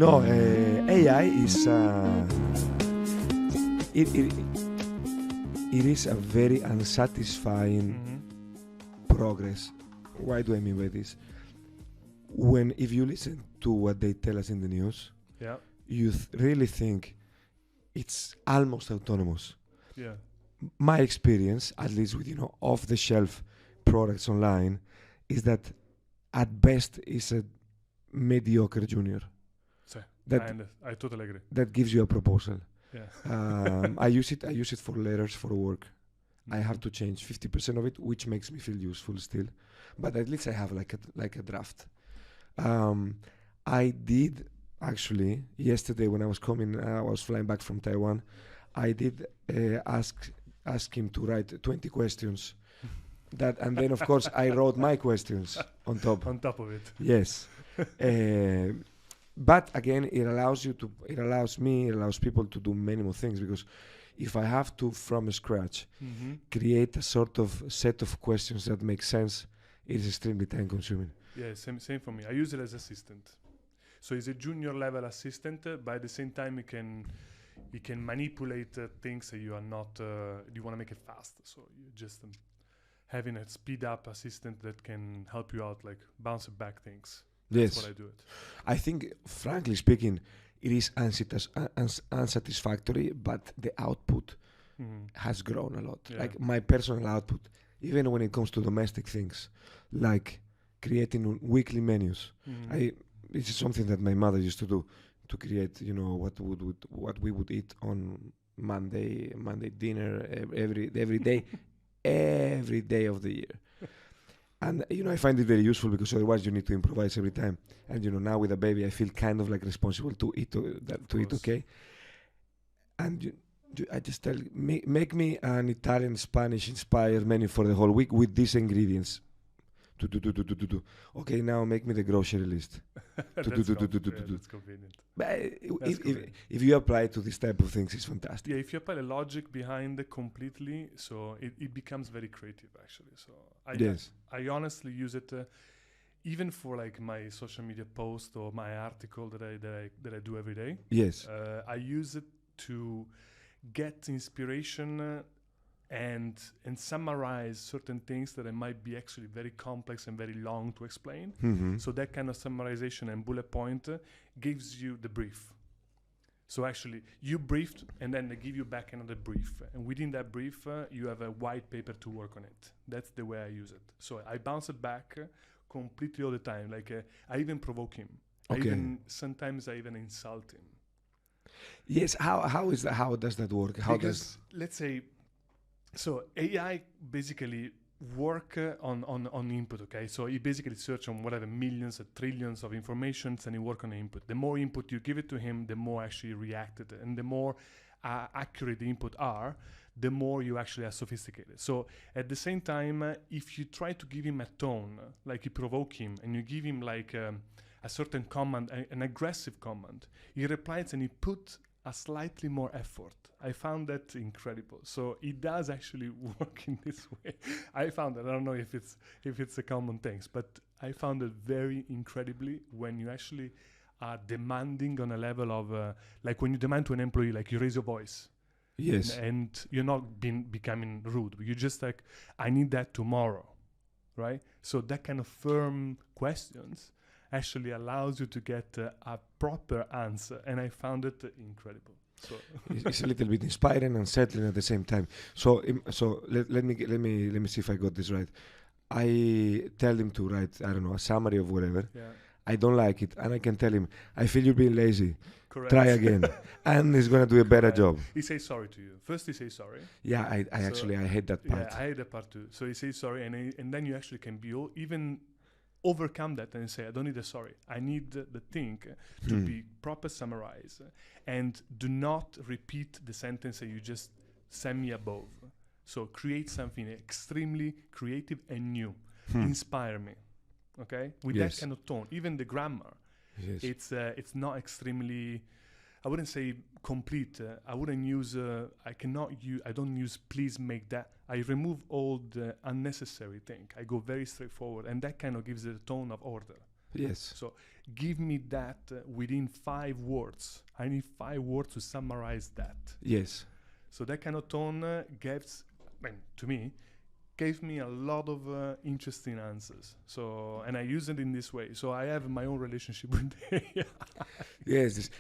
No, AI is it is a very unsatisfying progress. Why do I mean by this? If you listen to what they tell us in the news, Yeah. you really think it's almost autonomous. Yeah. My experience, at least with off-the-shelf products online, is that at best is a mediocre junior So, that I totally agree. that gives you a proposal. Yeah. I use it for letters for work. I have to change 50% of it, which makes me feel useful still, but at least I have like a draft. I did actually yesterday when I was flying back from Taiwan. I did ask him to write 20 questions. And then of course I wrote my questions on top. On top of it. Yes. But again, it allows people to do many more things, because if I have to, from scratch, create a sort of set of questions that make sense, it is extremely time consuming. Yeah, same for me. I use it as assistant. So it's a junior level assistant, but at the same time you can manipulate things that you are not, you want to make it fast. So you just having a speed up assistant that can help you out, like bounce back things. That's what I do it. I think, frankly speaking, it is unsatisfactory, but the output has grown a lot. Yeah. Like my personal output, even when it comes to domestic things, like creating weekly menus. This is something that my mother used to do, to create, what we would eat on Monday dinner every day, every day of the year. And I find it very useful, because otherwise you need to improvise every time. And now with a baby, I feel kind of like responsible to eat okay. And I just tell you, make me an Italian Spanish inspired menu for the whole week with these ingredients. Okay, now make me the grocery list. That's convenient. But if you apply to this type of things, it's fantastic. Yeah, if you apply the logic behind it completely, so it becomes very creative actually. So I honestly use it even for like my social media post or my article that I do every day. Yes. I use it to get inspiration and summarize certain things that might be actually very complex and very long to explain. So that kind of summarization and bullet point gives you the brief. So actually you briefed, and then they give you back another brief, and within that brief you have a white paper to work on it. That's the way I use it. So I bounce it back completely all the time. Like I even provoke him. Okay. Sometimes I even insult him. Yes. How is that? How does that work? Let's say, so AI basically work on input, okay? So he basically search on whatever millions or trillions of informations, and he work on the input. The more input you give it to him, the more actually reacted, and the more accurate the input are, the more you actually are sophisticated. So at the same time, if you try to give him a tone, like you provoke him, and you give him like a certain command, an aggressive command, he replies and he put a slightly more effort. I found that incredible. So it does actually work in this way. I found it. I don't know if it's a common thing, but I found it very incredibly when you actually are demanding on a level of like when you demand to an employee, like you raise your voice. Yes. And you're not becoming rude. You're just like, I need that tomorrow, right? So that kind of firm questions actually allows you to get a proper answer, and I found it incredible. So it's a little bit inspiring and unsettling at the same time. So let me see if I got this right. I tell him to write, I don't know, a summary of whatever. yeah, I don't like it, and I can tell him, I feel you're being lazy. correct. Try again, and he's gonna do a better job. He says sorry to you. First, he says sorry. Yeah, I hate that part. Yeah, I hate that part too. So he says sorry, and then you actually can be even overcome that and say, I don't need a sorry. I need the thing to be proper summarized, and do not repeat the sentence that you just sent me above. So create something extremely creative and new. Inspire me. Okay? With that kind of tone. Even the grammar. Yes. It's not extremely, I wouldn't say complete. I wouldn't use, I don't use please make that. I remove all the unnecessary thing. I go very straightforward, and that kind of gives it a tone of order. Yes. So give me that within 5 words. I need 5 words to summarize that. Yes. So that kind of tone to me, gave me a lot of interesting answers. So, and I use it in this way. So I have my own relationship with AI. Yes.